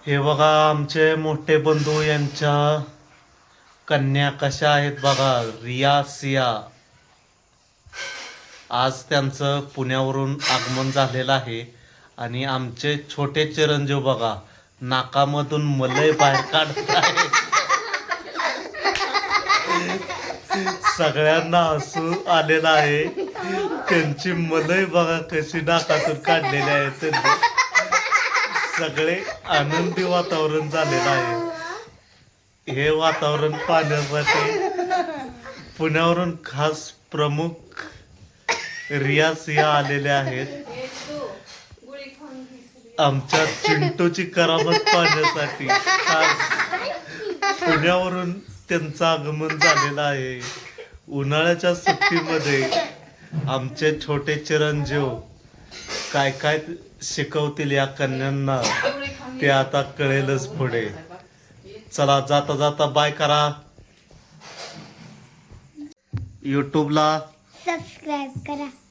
हे बघा आमचे मोठे बंधू यांच्या कन्या कशा आहेत बघा, रिया सिया. आज त्यांचं पुण्यावरून आगमन झालेलं आहे आणि आमचे छोटे चिरंजीव बघा नाकामधून मलई बाहेर काढत आहे. सगळ्यांना हसू आलेलं आहे. त्यांची मलई बघा कशी नाकातून काढलेली आहे. त्यांनी सगळे आनंदी वातावरण झालेलं आहे. हे वातावरण पाहण्यासाठी पुण्यावरून खास प्रमुख रिया सिया आलेले आहेत. आमच्या चिंटूची करामत पाहण्यासाठी खास पुण्यावरून त्यांचं आगमन झालेलं आहे. उन्हाळ्याच्या सुट्टीमध्ये आमचे छोटे चिरंजीव काय काय शिकवतील या कन्यांना ते आता कळेलच पुढे. चला जाता जाता बाय करा. यूट्यूबला सबस्क्राईब करा.